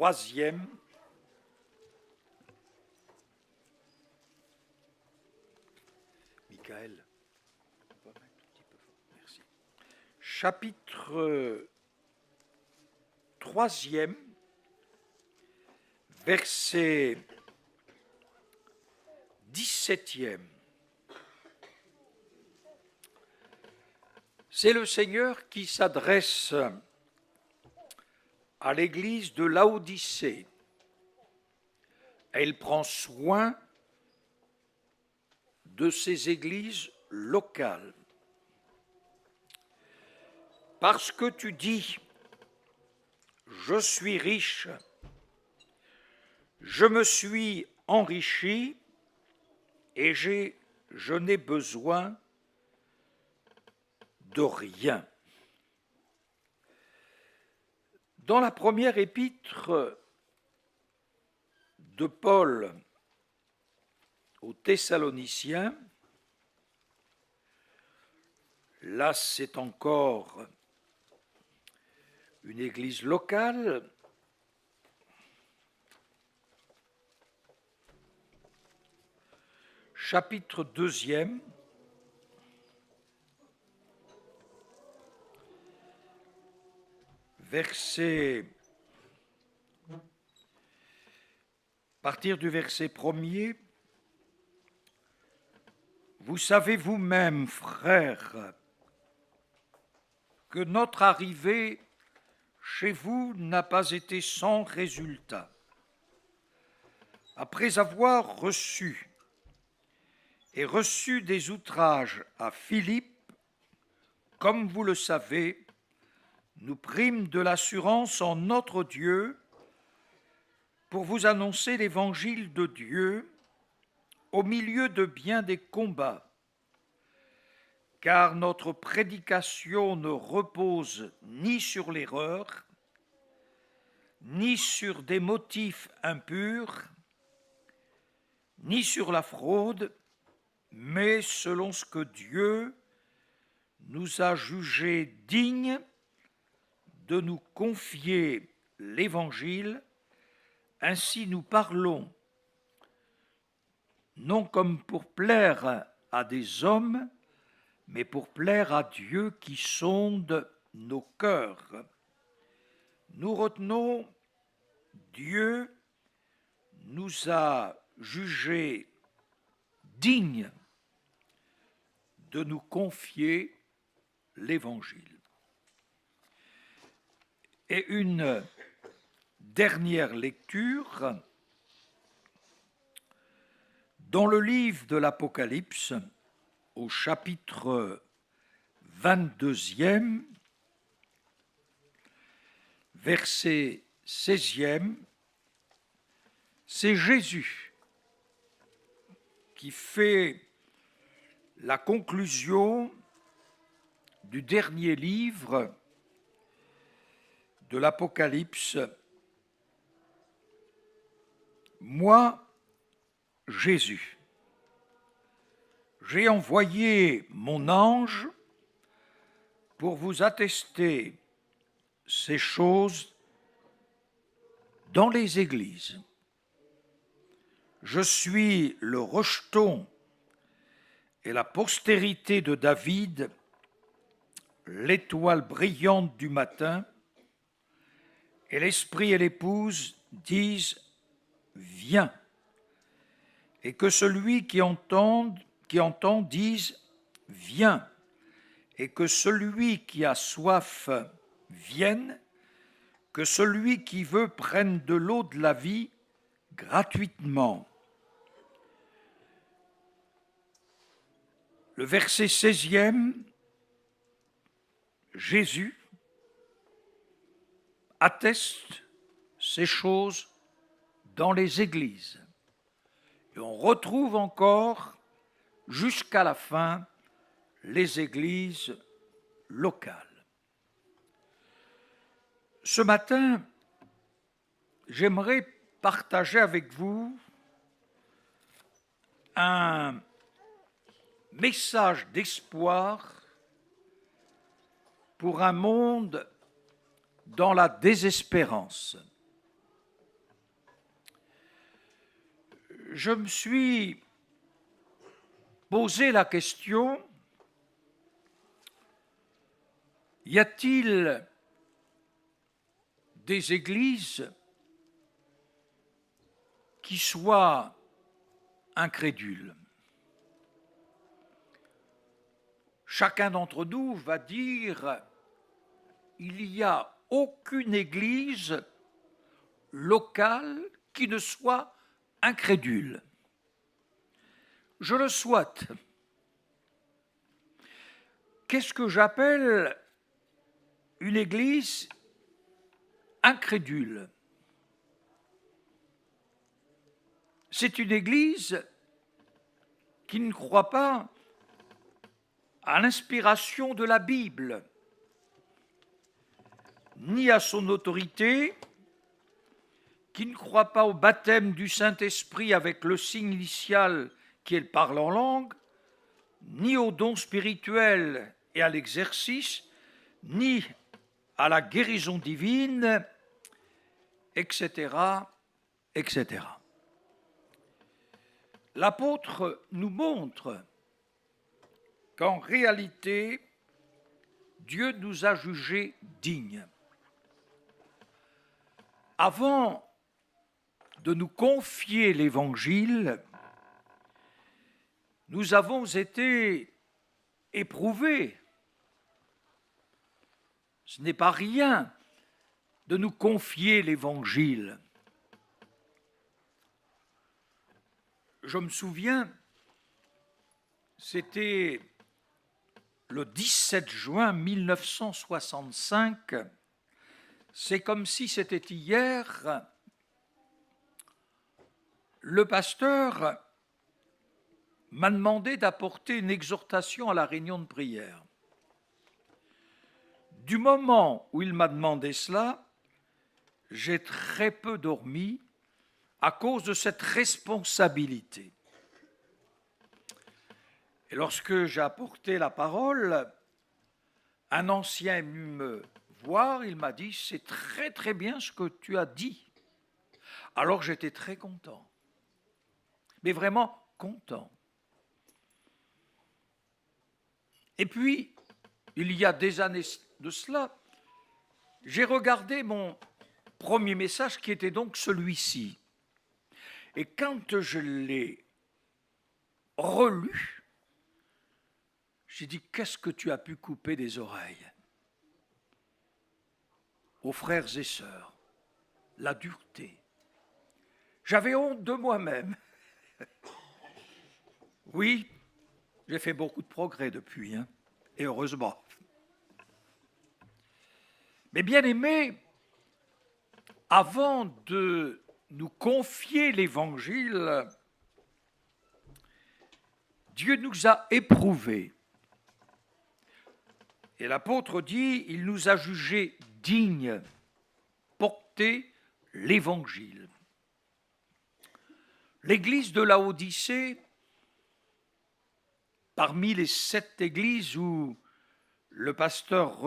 troisième. Michael, on va mettre un petit peu fort. Merci. Chapitre troisième, verset 17e. C'est le Seigneur qui s'adresse à l'église de Laodicée. Elle prend soin de ces églises locales. Parce que tu dis, je suis riche, je me suis enrichi et je n'ai besoin de rien. Dans la première épître de Paul aux Thessaloniciens, là c'est encore une église locale, chapitre 2e, à partir du verset 1er, vous savez vous-même, frères, que notre arrivée chez vous n'a pas été sans résultat. Après avoir reçu des outrages à Philippe, comme vous le savez, nous prîmes de l'assurance en notre Dieu pour vous annoncer l'évangile de Dieu au milieu de bien des combats, car notre prédication ne repose ni sur l'erreur, ni sur des motifs impurs, ni sur la fraude, mais selon ce que Dieu nous a jugés dignes de nous confier l'Évangile. Ainsi nous parlons, non comme pour plaire à des hommes, mais pour plaire à Dieu qui sonde nos cœurs. Nous retenons, Dieu nous a jugés dignes de nous confier l'Évangile. Et une dernière lecture dans le livre de l'Apocalypse, au chapitre 22e, verset 16e, c'est Jésus qui fait la conclusion du dernier livre de l'Apocalypse. Moi, Jésus, j'ai envoyé mon ange pour vous attester ces choses dans les églises. Je suis le rejeton et la postérité de David, l'étoile brillante du matin, et l'esprit et l'épouse disent « Viens ». Et que celui qui entend dise « Viens ». Et que celui qui a soif vienne, que celui qui veut prenne de l'eau de la vie gratuitement. Le verset 16e, Jésus atteste ces choses dans les églises. Et on retrouve encore, jusqu'à la fin, les églises locales. Ce matin, j'aimerais partager avec vous un message d'espoir pour un monde dans la désespérance. je me suis posé la question, y a-t-il des églises qui soient incrédules? Chacun d'entre nous va dire, il n'y a aucune église locale qui ne soit incrédule. Je le souhaite. Qu'est-ce que j'appelle une église incrédule? C'est une église qui ne croit pas à l'inspiration de la Bible, ni à son autorité, qui ne croit pas au baptême du Saint-Esprit avec le signe initial qui est le parle en langue, ni aux dons spirituels et à l'exercice, ni à la guérison divine, etc., etc. L'apôtre nous montre qu'en réalité, Dieu nous a jugés dignes. Avant de nous confier l'Évangile, nous avons été éprouvés. Ce n'est pas rien de nous confier l'Évangile. Je me souviens, c'était le 17 juin 1965, c'est comme si c'était hier, le pasteur m'a demandé d'apporter une exhortation à la réunion de prière. Du moment où il m'a demandé cela, j'ai très peu dormi à cause de cette responsabilité. Et lorsque j'ai apporté la parole, un ancien est venu me voir, il m'a dit « c'est très très bien ce que tu as dit ». Alors j'étais très content, mais vraiment content. Et puis, il y a des années de cela, j'ai regardé mon premier message qui était donc celui-ci. Et quand je l'ai relu, j'ai dit, qu'est-ce que tu as pu couper des oreilles aux frères et sœurs? La dureté. J'avais honte de moi-même. Oui, j'ai fait beaucoup de progrès depuis, hein, et heureusement. Mais bien aimés, avant de nous confier l'Évangile, Dieu nous a éprouvés. Et l'apôtre dit, il nous a jugés dignes, porter l'Évangile. L'église de Laodicée, parmi les 7 églises où le pasteur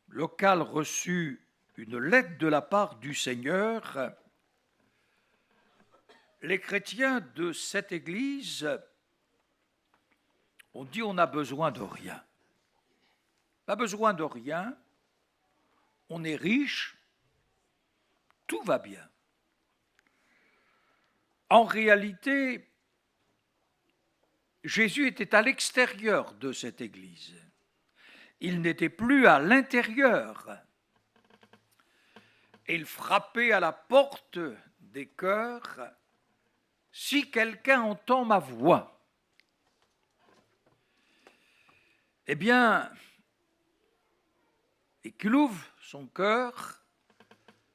local reçut une lettre de la part du Seigneur, les chrétiens de cette église ont dit on n'a besoin de rien. Pas besoin de rien, on est riche, tout va bien. En réalité, Jésus était à l'extérieur de cette église. Il n'était plus à l'intérieur. Et il frappait à la porte des cœurs. Si quelqu'un entend ma voix, eh bien, et qu'il ouvre son cœur,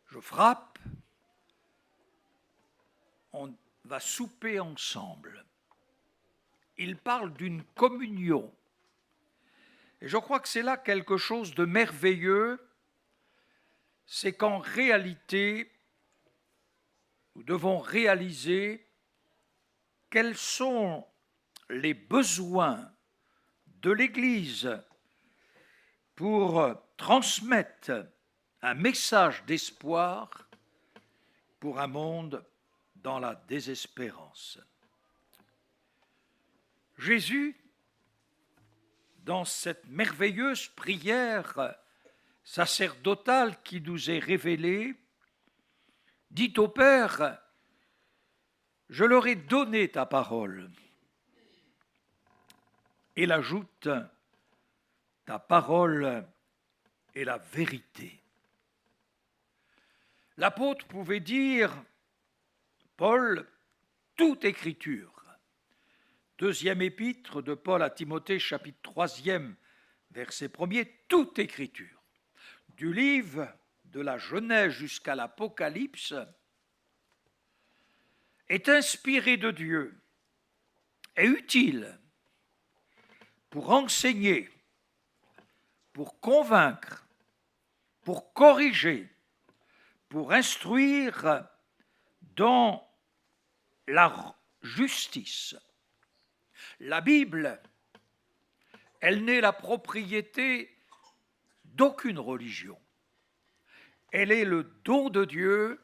je frappe, on va souper ensemble. Il parle d'une communion. Et je crois que c'est là quelque chose de merveilleux, c'est qu'en réalité, nous devons réaliser quels sont les besoins de l'Église pour transmettre un message d'espoir pour un monde dans la désespérance. Jésus, dans cette merveilleuse prière sacerdotale qui nous est révélée, dit au Père, « Je leur ai donné ta parole ». Et il ajoute, « Ta parole est la vérité ». L'apôtre pouvait dire, Paul, toute écriture. Deuxième épître de Paul à Timothée, chapitre 3e, verset 1er, toute écriture. Du livre de la Genèse jusqu'à l'Apocalypse est inspirée de Dieu, est utile pour enseigner, pour convaincre, pour corriger, pour instruire dans la justice. La Bible, elle n'est la propriété d'aucune religion. Elle est le don de Dieu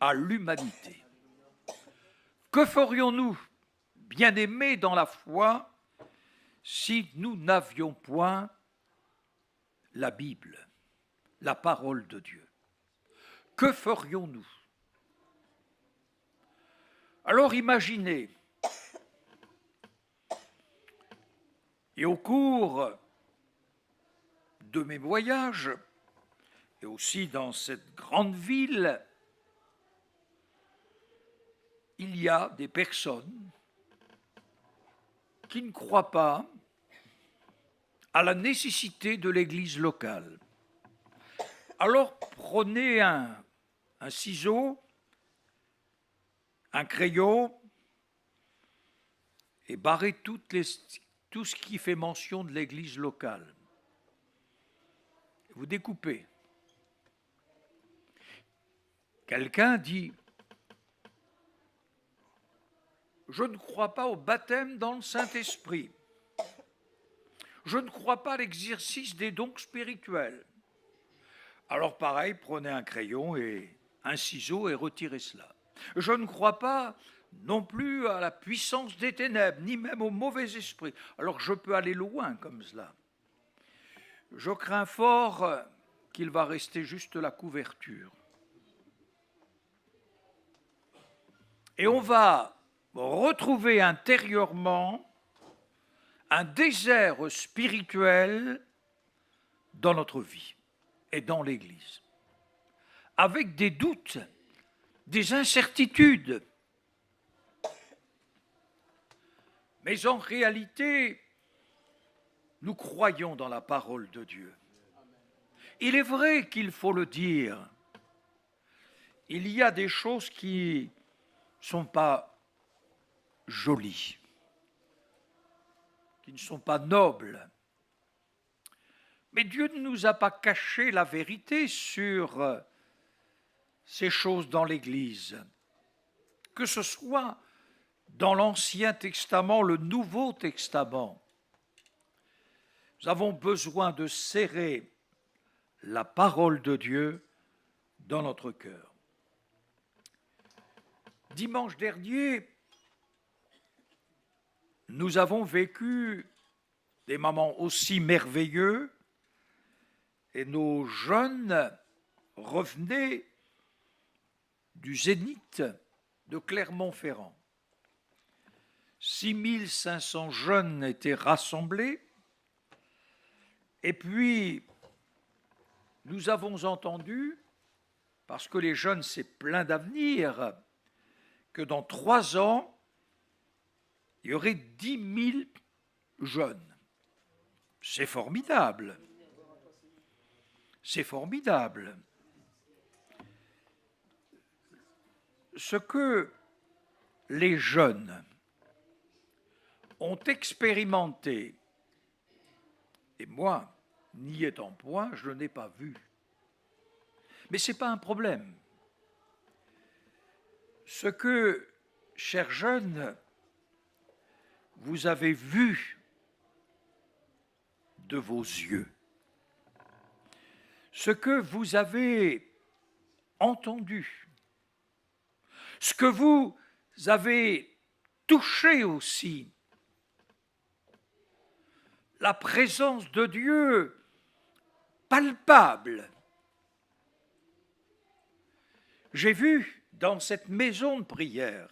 à l'humanité. Que ferions-nous, bien-aimés dans la foi, si nous n'avions point la Bible, la parole de Dieu? Que ferions-nous? Alors imaginez, et au cours de mes voyages, et aussi dans cette grande ville, il y a des personnes qui ne croient pas à la nécessité de l'Église locale. Alors prenez un ciseau, un crayon, et barrez tout ce qui fait mention de l'Église locale. Vous découpez. Quelqu'un dit, je ne crois pas au baptême dans le Saint-Esprit. Je ne crois pas à l'exercice des dons spirituels. Alors pareil, prenez un crayon et un ciseau et retirez cela. Je ne crois pas non plus à la puissance des ténèbres, ni même au mauvais esprit. Alors je peux aller loin comme cela. Je crains fort qu'il va rester juste la couverture. Et on va retrouver intérieurement un désert spirituel dans notre vie et dans l'Église, avec des doutes, des incertitudes. Mais en réalité, nous croyons dans la parole de Dieu. Il est vrai qu'il faut le dire. Il y a des choses qui ne sont pas jolies, qui ne sont pas nobles. Mais Dieu ne nous a pas caché la vérité sur ces choses dans l'Église. Que ce soit dans l'Ancien Testament, le Nouveau Testament, nous avons besoin de serrer la parole de Dieu dans notre cœur. Dimanche dernier, nous avons vécu des moments aussi merveilleux et nos jeunes revenaient du Zénith de Clermont-Ferrand. 6500 jeunes étaient rassemblés et puis nous avons entendu, parce que les jeunes c'est plein d'avenir, que dans 3 ans, il y aurait 10 000 jeunes. C'est formidable. C'est formidable. Ce que les jeunes ont expérimenté, et moi, n'y étant point, je ne l'ai pas vu. Mais ce n'est pas un problème. Ce que, chers jeunes, vous avez vu de vos yeux, ce que vous avez entendu, ce que vous avez touché aussi, la présence de Dieu palpable. J'ai vu dans cette maison de prière,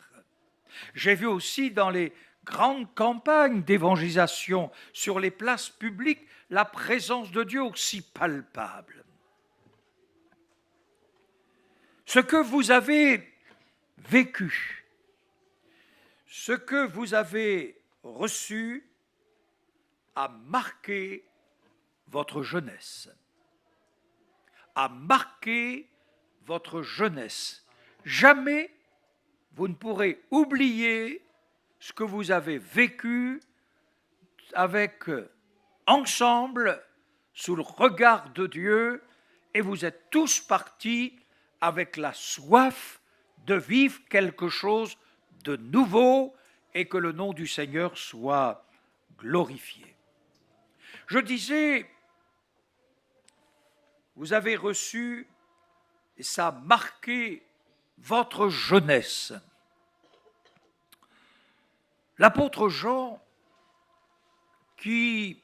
j'ai vu aussi dans les grandes campagnes d'évangélisation sur les places publiques la présence de Dieu aussi palpable. Ce que vous avez vécu, ce que vous avez reçu a marqué votre jeunesse, a marqué votre jeunesse. Jamais vous ne pourrez oublier ce que vous avez vécu avec ensemble sous le regard de Dieu, et vous êtes tous partis avec la soif de vivre quelque chose de nouveau et que le nom du Seigneur soit glorifié. Je disais, vous avez reçu, et ça a marqué votre jeunesse. L'apôtre Jean, qui,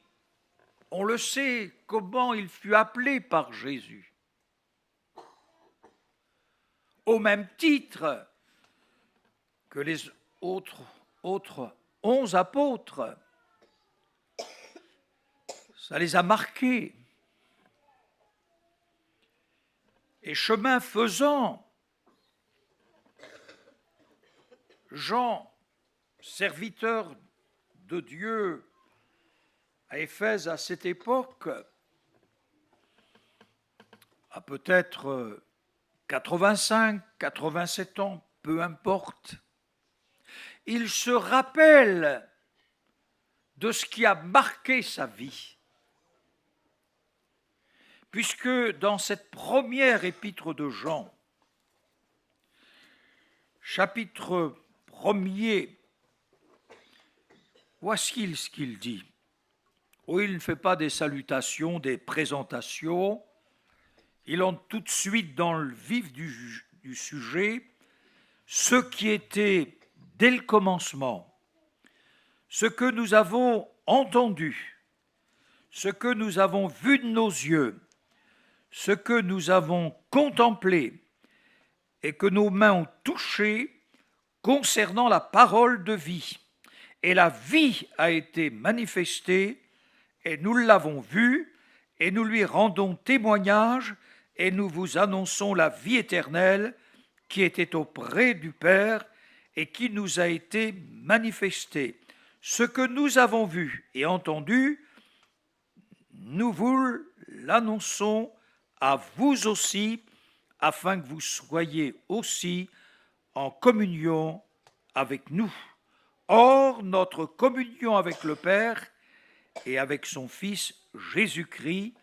on le sait, comment il fut appelé par Jésus, au même titre que les autres 11 apôtres, ça les a marqués. Et chemin faisant, Jean, serviteur de Dieu à Éphèse à cette époque, a peut-être 85, 87 ans, peu importe, il se rappelle de ce qui a marqué sa vie. Puisque dans cette première épître de Jean, chapitre 1er, voici ce qu'il dit. Oh, il ne fait pas des salutations, des présentations, il entre tout de suite dans le vif du sujet, ce qui était dès le commencement, ce que nous avons entendu, ce que nous avons vu de nos yeux, ce que nous avons contemplé et que nos mains ont touché concernant la parole de vie. Et la vie a été manifestée, et nous l'avons vue, et nous lui rendons témoignage, et nous vous annonçons la vie éternelle qui était auprès du Père et qui nous a été manifestée. Ce que nous avons vu et entendu, nous vous l'annonçons à vous aussi, afin que vous soyez aussi en communion avec nous. Or, notre communion avec le Père et avec son Fils Jésus-Christ,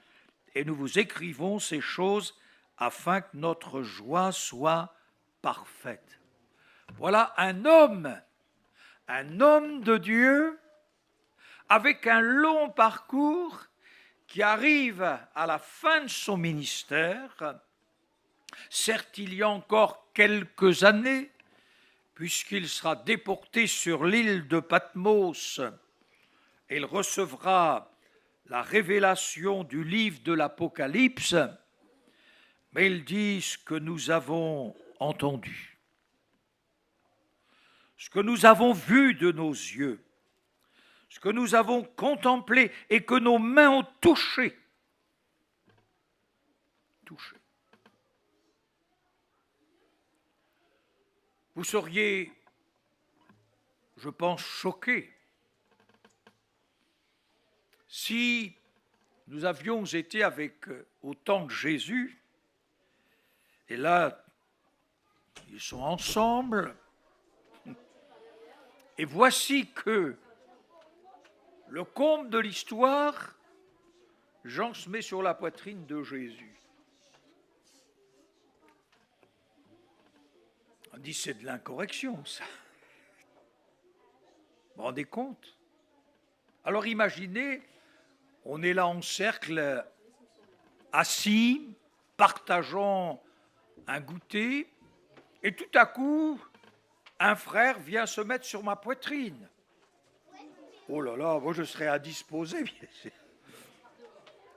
et nous vous écrivons ces choses afin que notre joie soit parfaite. Voilà un homme de Dieu, avec un long parcours, qui arrive à la fin de son ministère. Certes, il y a encore quelques années, puisqu'il sera déporté sur l'île de Patmos, et il recevra la révélation du livre de l'Apocalypse, mais il dit ce que nous avons entendu, ce que nous avons vu de nos yeux, ce que nous avons contemplé et que nos mains ont touché. Vous seriez, je pense, choqués si nous avions été au temps de Jésus, et là, ils sont ensemble, et voici que le comble de l'histoire, Jean se met sur la poitrine de Jésus. On dit, c'est de l'incorrection, ça. Vous vous rendez compte? Alors imaginez, on est là en cercle, assis, partageant un goûter, et tout à coup, un frère vient se mettre sur ma poitrine. Oh là là, moi je serais indisposé.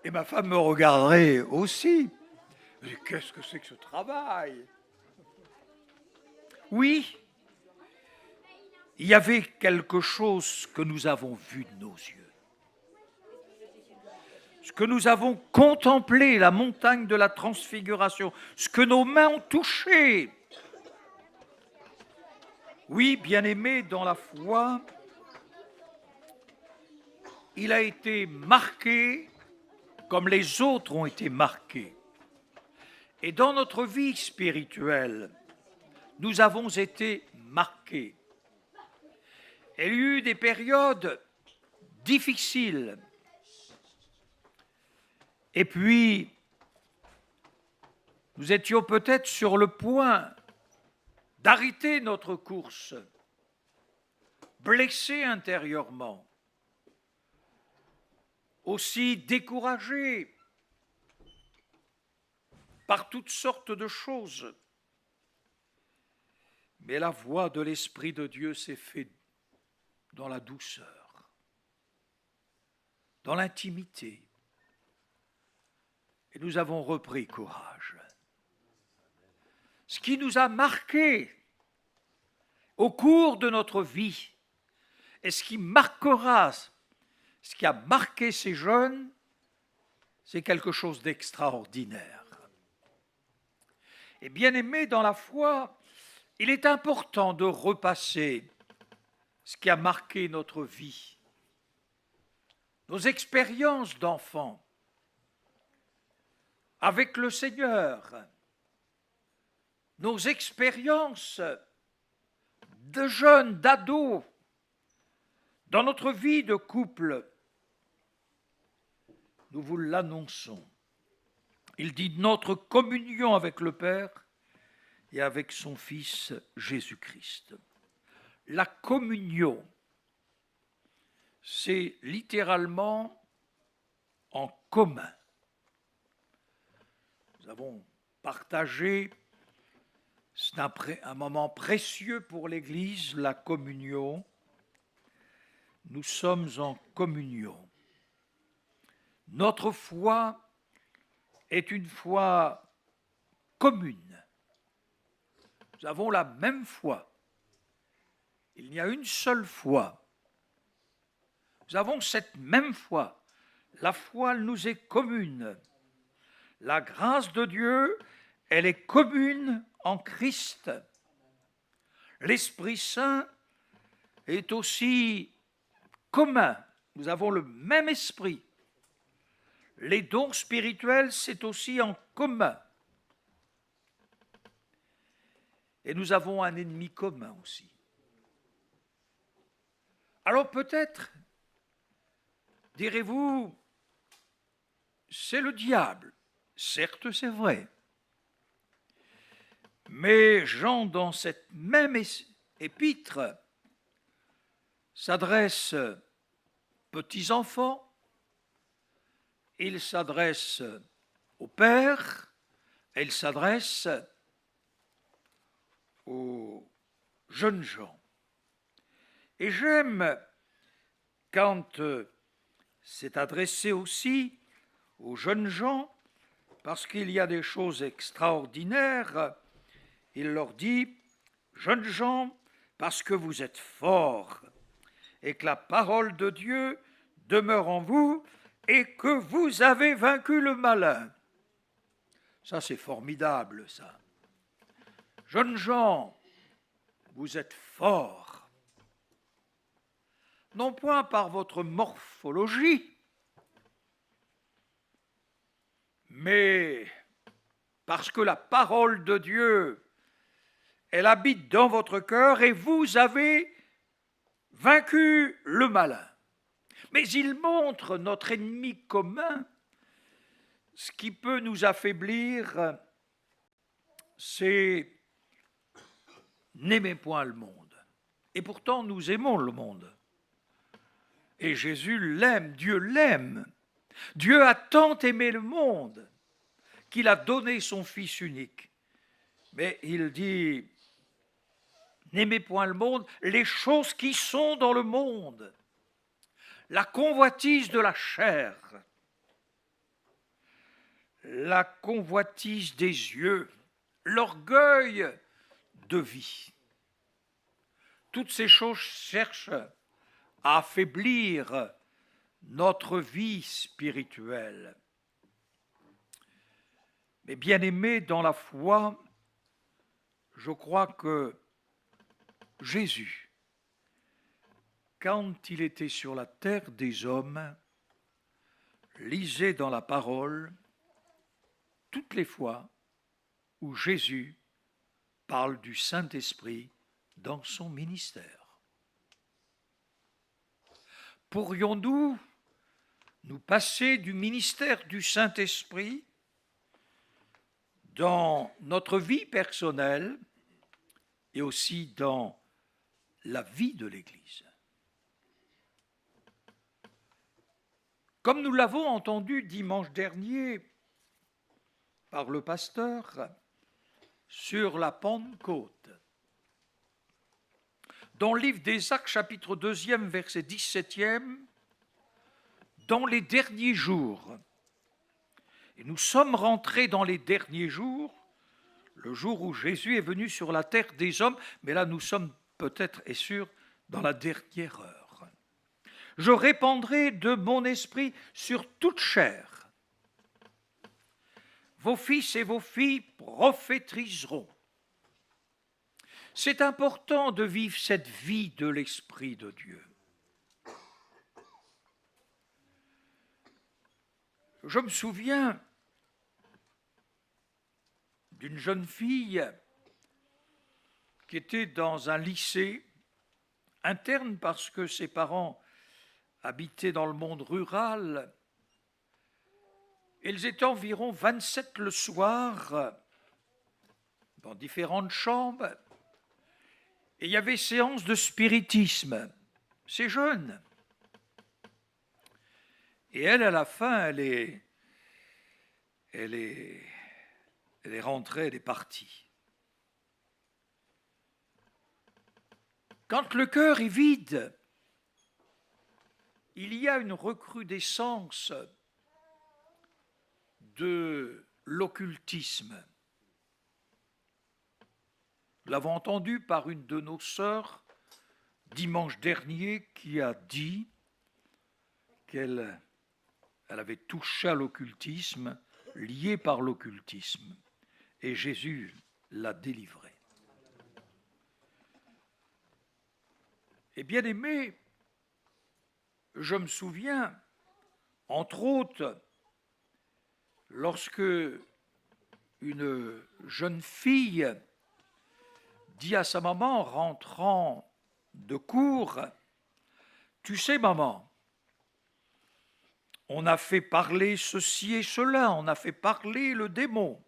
Et ma femme me regarderait aussi. Mais qu'est-ce que c'est que ce travail? Oui, il y avait quelque chose que nous avons vu de nos yeux. Ce que nous avons contemplé, la montagne de la transfiguration, ce que nos mains ont touché. Oui, bien-aimé dans la foi, il a été marqué comme les autres ont été marqués. Et dans notre vie spirituelle, nous avons été marqués. Il y a eu des périodes difficiles. Et puis, nous étions peut-être sur le point d'arrêter notre course, blessés intérieurement, aussi découragés par toutes sortes de choses. Mais la voix de l'Esprit de Dieu s'est faite dans la douceur, dans l'intimité. Et nous avons repris courage. Ce qui nous a marqué au cours de notre vie et ce qui marquera, ce qui a marqué ces jeunes, c'est quelque chose d'extraordinaire. Et bien aimé dans la foi, il est important de repasser ce qui a marqué notre vie, nos expériences d'enfants avec le Seigneur, nos expériences de jeunes, d'ados, dans notre vie de couple. Nous vous l'annonçons. Il dit notre communion avec le Père et avec son Fils Jésus-Christ. La communion, c'est littéralement en commun. Nous avons partagé, c'est un moment précieux pour l'Église, la communion. Nous sommes en communion. Notre foi est une foi commune. Nous avons la même foi. Il y a une seule foi. Nous avons cette même foi. La foi nous est commune. La grâce de Dieu, elle est commune en Christ. L'Esprit Saint est aussi commun. Nous avons le même esprit. Les dons spirituels, c'est aussi en commun. Et nous avons un ennemi commun aussi. Alors peut-être, direz-vous, c'est le diable. Certes, c'est vrai. Mais Jean, dans cette même épître, s'adresse petits-enfants, il s'adresse aux pères, et il s'adresse aux jeunes gens. Et j'aime quand c'est adressé aussi aux jeunes gens, parce qu'il y a des choses extraordinaires. Il leur dit, jeunes gens, parce que vous êtes forts, et que la parole de Dieu demeure en vous, et que vous avez vaincu le malin. Ça, c'est formidable, ça. Jeunes gens, vous êtes forts. Non point par votre morphologie, mais parce que la parole de Dieu, elle habite dans votre cœur et vous avez vaincu le malin. Mais il montre notre ennemi commun. Ce qui peut nous affaiblir, c'est n'aimez point le monde. Et pourtant, nous aimons le monde. Et Jésus l'aime, Dieu l'aime. Dieu a tant aimé le monde qu'il a donné son Fils unique. Mais il dit, N'aimez point le monde, les choses qui sont dans le monde, la convoitise de la chair, la convoitise des yeux, l'orgueil de vie. Toutes ces choses cherchent à affaiblir notre vie spirituelle. Mais bien-aimés dans la foi, je crois que Jésus, quand il était sur la terre des hommes, lisait dans la parole toutes les fois où Jésus parle du Saint-Esprit dans son ministère. Pourrions-nous nous passer du ministère du Saint-Esprit dans notre vie personnelle et aussi dans la vie de l'Église? Comme nous l'avons entendu dimanche dernier par le pasteur sur la Pentecôte, dans le livre des Actes, chapitre 2, verset 17, dans les derniers jours. Et nous sommes rentrés dans les derniers jours, le jour où Jésus est venu sur la terre des hommes, mais là nous sommes peut-être et sûr dans la dernière heure. Je répandrai de mon esprit sur toute chair. Vos fils et vos filles prophétiseront. C'est important de vivre cette vie de l'Esprit de Dieu. Je me souviens d'une jeune fille qui était dans un lycée interne parce que ses parents habitaient dans le monde rural. Ils étaient environ 27 le soir dans différentes chambres et il y avait séance de spiritisme. C'est jeune. Et elle, à la fin, elle est rentrée, elle est partie. Quand le cœur est vide, il y a une recrudescence de l'occultisme. Nous l'avons entendu par une de nos sœurs dimanche dernier qui a dit qu'elle avait touché à l'occultisme, lié par l'occultisme, et Jésus l'a délivrée. Et bien aimé, je me souviens, entre autres, lorsque une jeune fille dit à sa maman, rentrant de cours, « Tu sais, maman, on a fait parler ceci et cela, on a fait parler le démon. »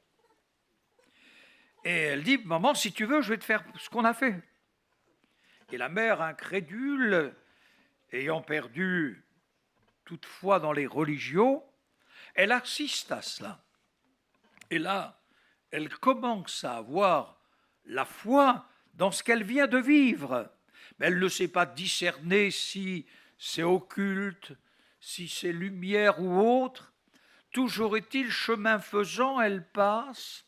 Et elle dit, « Maman, si tu veux, je vais te faire ce qu'on a fait. » Et la mère, incrédule, ayant perdu toute foi dans les religions, elle assiste à cela. Et là, elle commence à avoir la foi dans ce qu'elle vient de vivre. Mais elle ne sait pas discerner si c'est occulte, si c'est lumière ou autre. Toujours est-il, chemin faisant, elle passe,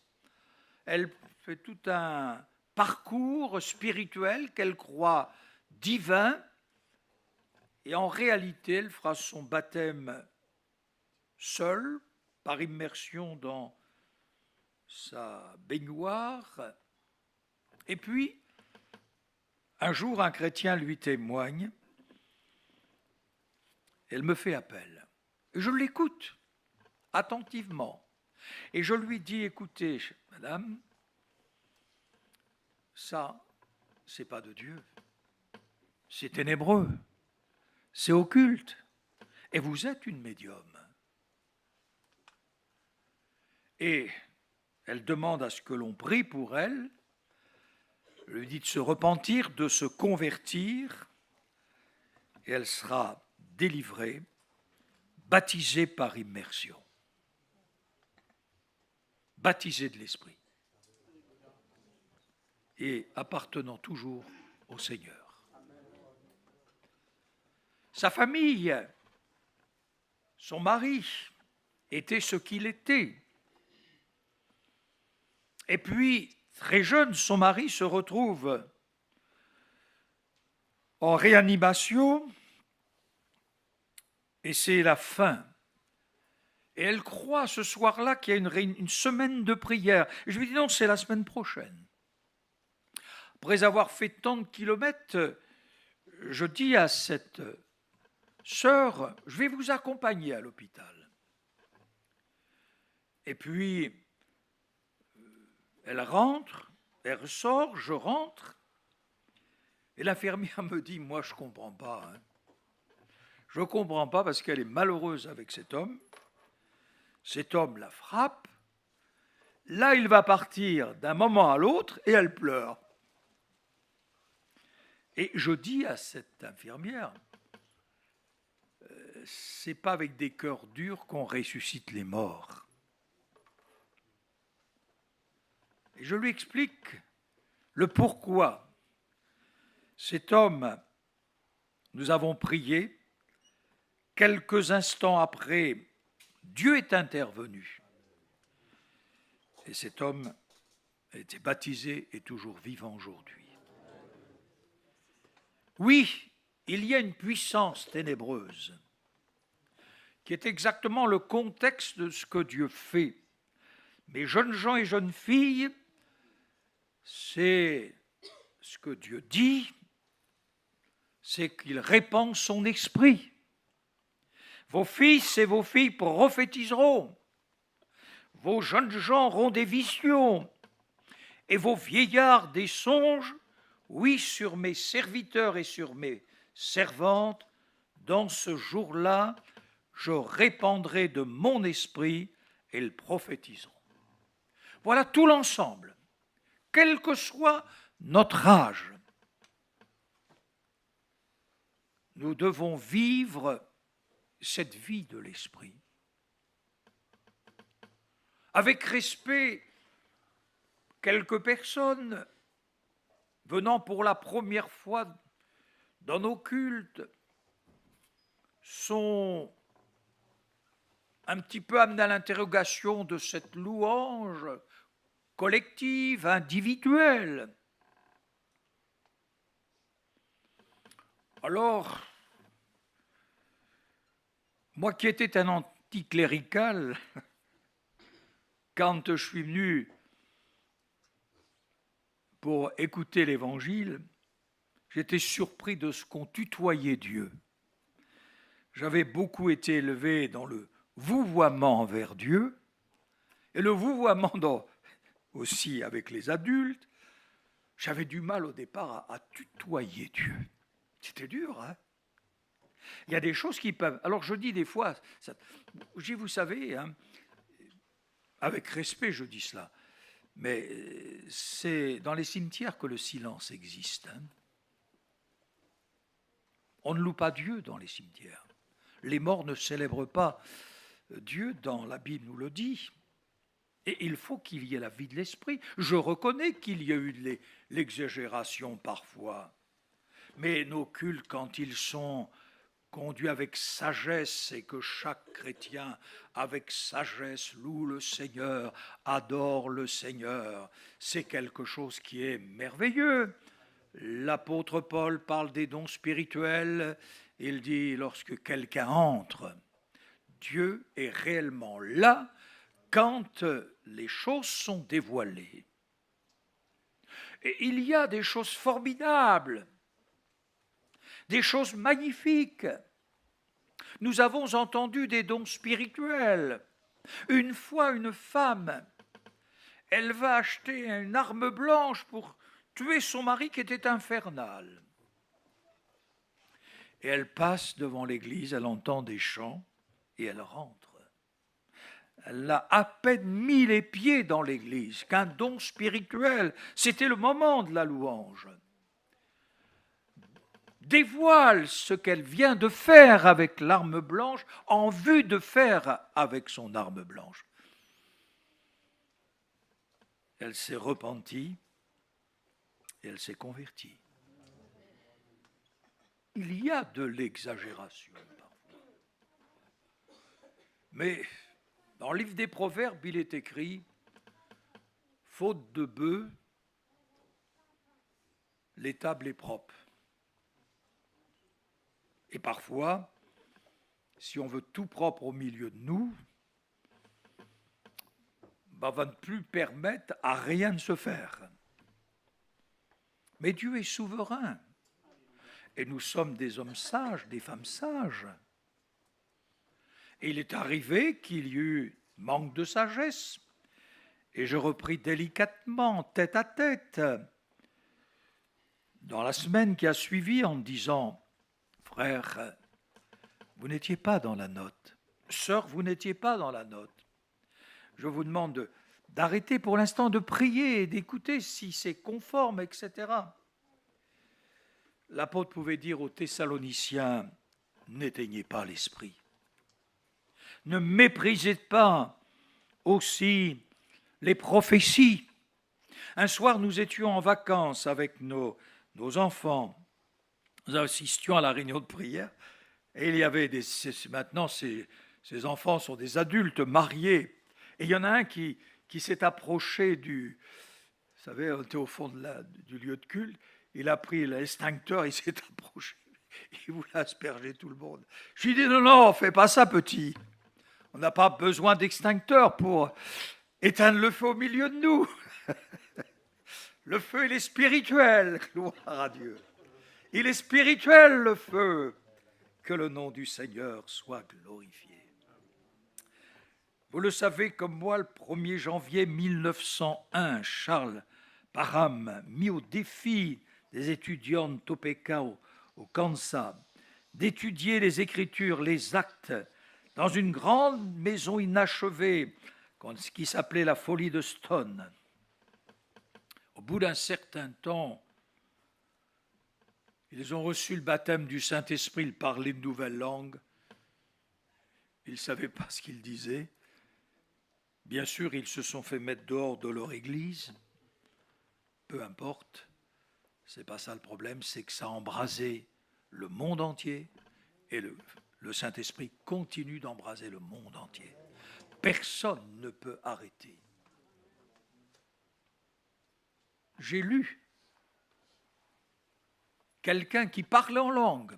elle fait tout un parcours spirituel qu'elle croit divin, et en réalité, elle fera son baptême seule, par immersion dans sa baignoire. Et puis, un jour, un chrétien lui témoigne, elle me fait appel. Et je l'écoute attentivement. Et je lui dis, écoutez, madame, ça, c'est pas de Dieu. C'est ténébreux. C'est occulte. Et vous êtes une médium. Et elle demande à ce que l'on prie pour elle, lui dit de se repentir, de se convertir, et elle sera délivrée, baptisée par immersion. Baptisée de l'Esprit. et appartenant toujours au Seigneur. Sa famille, son mari, était ce qu'il était. Et puis, très jeune, son mari se retrouve en réanimation et c'est la fin. Et elle croit ce soir-là qu'il y a une semaine de prière. Et je lui dis non, c'est la semaine prochaine. Après avoir fait tant de kilomètres, je dis à cette sœur, je vais vous accompagner à l'hôpital. Et puis, elle rentre, elle ressort, je rentre. Et l'infirmière me dit, moi je ne comprends pas. Je ne comprends pas parce qu'elle est malheureuse avec cet homme. Cet homme la frappe. Là, il va partir d'un moment à l'autre et elle pleure. Et je dis à cette infirmière, c'est pas avec des cœurs durs qu'on ressuscite les morts. Et je lui explique le pourquoi. Cet homme, nous avons prié, quelques instants après, Dieu est intervenu. Et cet homme a été baptisé et toujours vivant aujourd'hui. Oui, il y a une puissance ténébreuse qui est exactement le contexte de ce que Dieu fait. Mais jeunes gens et jeunes filles, c'est ce que Dieu dit, c'est qu'il répand son esprit. Vos fils et vos filles prophétiseront, vos jeunes gens auront des visions, et vos vieillards des songes. Oui, sur mes serviteurs et sur mes servantes, dans ce jour-là, je répandrai de mon esprit et ils prophétiseront. Voilà tout l'ensemble. Quel que soit notre âge, nous devons vivre cette vie de l'esprit. Avec respect, quelques personnes venant pour la première fois dans nos cultes sont un petit peu amenées à l'interrogation de cette louange collective, individuelle. Alors, moi qui étais un anticlérical, quand je suis venu pour écouter l'Évangile, j'étais surpris de ce qu'on tutoyait Dieu. J'avais beaucoup été élevé dans le vouvoiement envers Dieu, et le vouvoiement aussi avec les adultes. J'avais du mal au départ à tutoyer Dieu. C'était dur, hein? Il y a des choses qui peuvent... Alors je dis des fois, vous savez, hein, avec respect je dis cela, mais c'est dans les cimetières que le silence existe. Hein. On ne loue pas Dieu dans les cimetières. Les morts ne célèbrent pas Dieu, dans la Bible nous le dit. Et il faut qu'il y ait la vie de l'esprit. Je reconnais qu'il y a eu de l'exagération parfois. Mais nos cultes, quand ils sont conduits avec sagesse et que chaque chrétien, avec sagesse, loue le Seigneur, adore le Seigneur, c'est quelque chose qui est merveilleux. L'apôtre Paul parle des dons spirituels. Il dit, lorsque quelqu'un entre, Dieu est réellement là quand les choses sont dévoilées. Et il y a des choses formidables, des choses magnifiques. Nous avons entendu des dons spirituels. Une fois, une femme, elle va acheter une arme blanche pour tuer son mari qui était infernal. Et elle passe devant l'église, elle entend des chants et elle rentre. Elle a à peine mis les pieds dans l'église qu'un don spirituel, c'était le moment de la louange, dévoile ce qu'elle vient de faire avec l'arme blanche en vue de faire avec son arme blanche. Elle s'est repentie et elle s'est convertie. Il y a de l'exagération parfois. Mais dans le livre des Proverbes, il est écrit « Faute de bœuf, l'étable est propre ». Et parfois, si on veut tout propre au milieu de nous, va ne plus permettre à rien de se faire. Mais Dieu est souverain. Et nous sommes des hommes sages, des femmes sages. Et il est arrivé qu'il y eut manque de sagesse. Et je repris délicatement, tête à tête, dans la semaine qui a suivi, en disant « Frère, vous n'étiez pas dans la note. Sœur, vous n'étiez pas dans la note. Je vous demande d'arrêter pour l'instant de prier et d'écouter si c'est conforme, etc. » L'apôtre pouvait dire aux Thessaloniciens, n'éteignez pas l'esprit. Ne méprisez pas aussi les prophéties. Un soir, nous étions en vacances avec nos enfants. Nous assistions à la réunion de prière et il y avait maintenant, ces enfants sont des adultes mariés. Et il y en a un qui s'est approché vous savez, on était au fond du lieu de culte. Il a pris l'extincteur, il s'est approché, il voulait asperger tout le monde. Je lui ai dit, non, fais pas ça, petit. On n'a pas besoin d'extincteur pour éteindre le feu au milieu de nous. Le feu, il est spirituel, gloire à Dieu. Il est spirituel, le feu. Que le nom du Seigneur soit glorifié. Vous le savez comme moi, le 1er janvier 1901, Charles Parham mis au défi des étudiants de Topeka au Kansas d'étudier les Écritures, les actes, dans une grande maison inachevée qui s'appelait la Folie de Stone. Au bout d'un certain temps, ils ont reçu le baptême du Saint-Esprit, ils parlaient une nouvelle langue. Ils ne savaient pas ce qu'ils disaient. Bien sûr, ils se sont fait mettre dehors de leur église. Peu importe. Ce n'est pas ça le problème, c'est que ça a embrasé le monde entier et le Saint-Esprit continue d'embraser le monde entier. Personne ne peut arrêter. J'ai lu quelqu'un qui parlait en langue,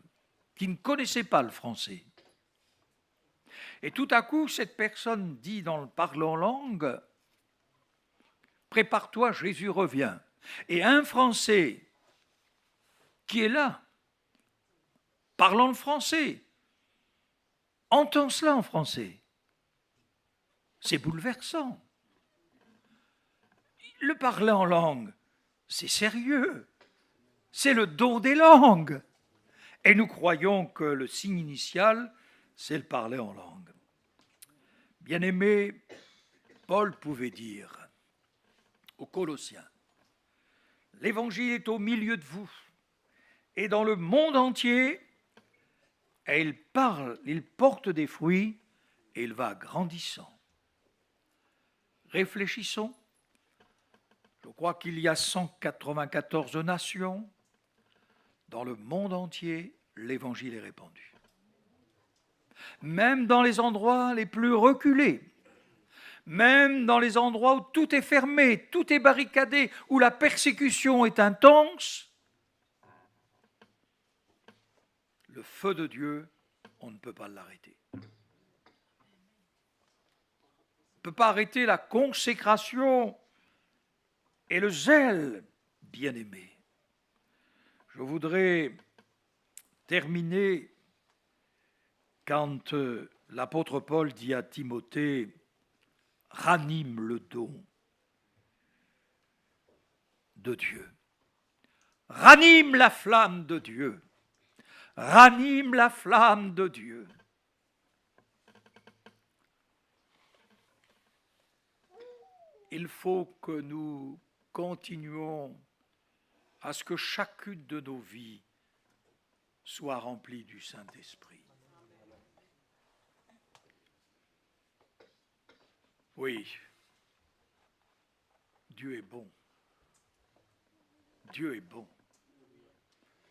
qui ne connaissait pas le français. Et tout à coup, cette personne dit dans le parlant en langue, « Prépare-toi, Jésus revient ». Et un Français qui est là, parlant le français, entend cela en français. C'est bouleversant. Le parler en langue, c'est sérieux. C'est le don des langues. Et nous croyons que le signe initial, c'est le parler en langue. Bien-aimé, Paul pouvait dire aux Colossiens, « L'Évangile est au milieu de vous, et dans le monde entier, et il parle, il porte des fruits, et il va grandissant. » Réfléchissons. Je crois qu'il y a 194 nations. Dans le monde entier, l'Évangile est répandu. Même dans les endroits les plus reculés, même dans les endroits où tout est fermé, tout est barricadé, où la persécution est intense, le feu de Dieu, on ne peut pas l'arrêter. On ne peut pas arrêter la consécration et le zèle, bien-aimé. Je voudrais terminer quand l'apôtre Paul dit à Timothée, ranime le don de Dieu. Ranime la flamme de Dieu. Ranime la flamme de Dieu. Il faut que nous continuons à ce que chacune de nos vies soit remplie du Saint-Esprit. Oui, Dieu est bon. Dieu est bon.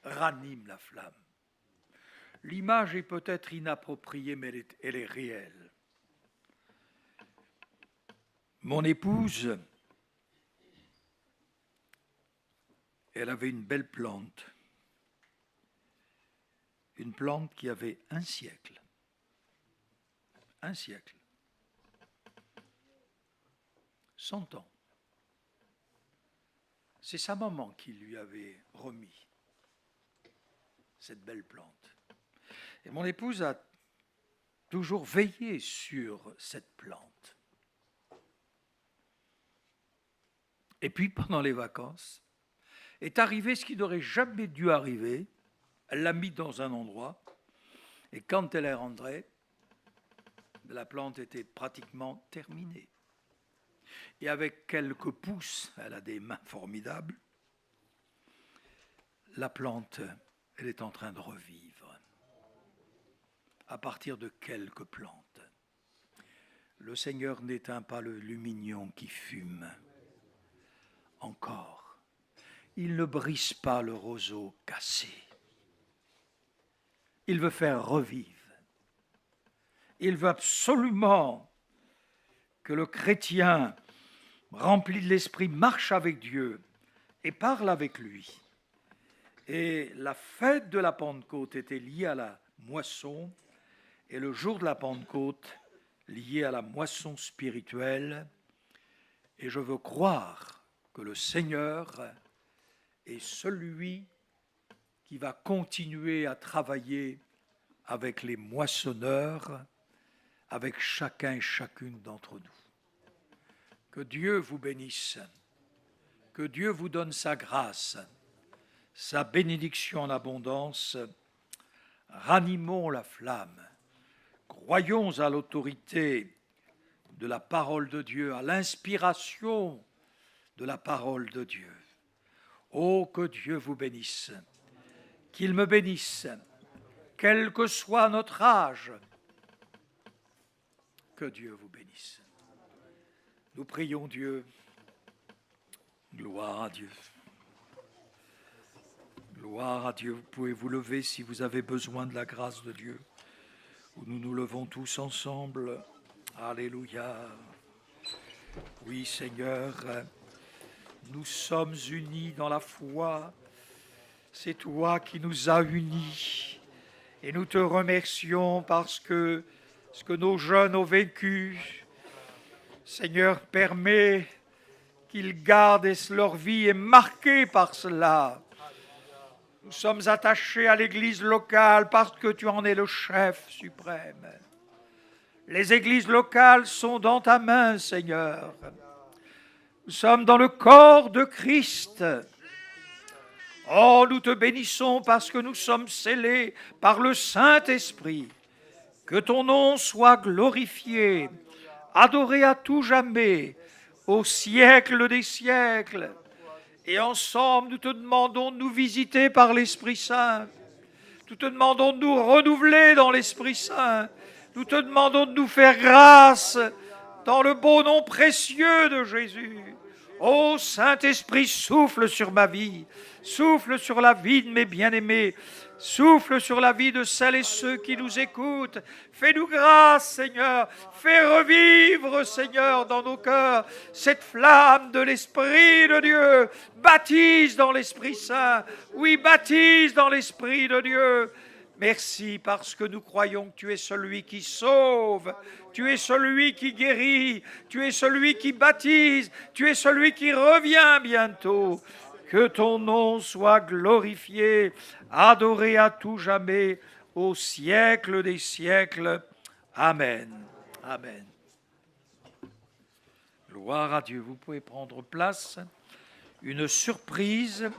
Ranime la flamme. L'image est peut-être inappropriée, mais elle est réelle. Mon épouse, elle avait une belle plante. Une plante qui avait un siècle. Un siècle. 100 ans. C'est sa maman qui lui avait remis cette belle plante. Et mon épouse a toujours veillé sur cette plante. Et puis, pendant les vacances, est arrivé ce qui n'aurait jamais dû arriver. Elle l'a mis dans un endroit, et quand elle est rentrée, la plante était pratiquement terminée. Et avec quelques pousses, elle a des mains formidables, la plante, elle est en train de revivre. À partir de quelques plantes. Le Seigneur n'éteint pas le lumignon qui fume. Encore. Il ne brise pas le roseau cassé. Il veut faire revivre. Il veut absolument que le chrétien rempli de l'Esprit marche avec Dieu et parle avec lui. Et la fête de la Pentecôte était liée à la moisson et le jour de la Pentecôte lié à la moisson spirituelle. Et je veux croire que le Seigneur est celui qui va continuer à travailler avec les moissonneurs, avec chacun et chacune d'entre nous. Que Dieu vous bénisse, que Dieu vous donne sa grâce, sa bénédiction en abondance. Ranimons la flamme, croyons à l'autorité de la parole de Dieu, à l'inspiration de la parole de Dieu. Oh, que Dieu vous bénisse, qu'il me bénisse, quel que soit notre âge, que Dieu vous bénisse. Nous prions Dieu, gloire à Dieu. Gloire à Dieu, vous pouvez vous lever si vous avez besoin de la grâce de Dieu. Nous nous levons tous ensemble. Alléluia. Oui, Seigneur, nous sommes unis dans la foi. C'est toi qui nous as unis. Et nous te remercions parce que ce que nos jeunes ont vécu, Seigneur, permet qu'ils gardent leur vie est marquée par cela. Nous sommes attachés à l'Église locale parce que tu en es le chef suprême. Les églises locales sont dans ta main, Seigneur. Nous sommes dans le corps de Christ. Oh, nous te bénissons parce que nous sommes scellés par le Saint-Esprit. Que ton nom soit glorifié, adoré à tout jamais, au siècle des siècles. Et ensemble, nous te demandons de nous visiter par l'Esprit Saint. Nous te demandons de nous renouveler dans l'Esprit Saint. Nous te demandons de nous faire grâce dans le beau nom précieux de Jésus. Ô Saint-Esprit, souffle sur ma vie, souffle sur la vie de mes bien-aimés, souffle sur la vie de celles et ceux qui nous écoutent. Fais-nous grâce, Seigneur. Fais revivre, Seigneur, dans nos cœurs cette flamme de l'Esprit de Dieu. Baptise dans l'Esprit Saint. Oui, baptise dans l'Esprit de Dieu. Merci parce que nous croyons que tu es celui qui sauve, tu es celui qui guérit, tu es celui qui baptise, tu es celui qui revient bientôt. Que ton nom soit glorifié, adoré à tout jamais, au siècle des siècles. Amen. Amen. Gloire à Dieu. Vous pouvez prendre place. Une surprise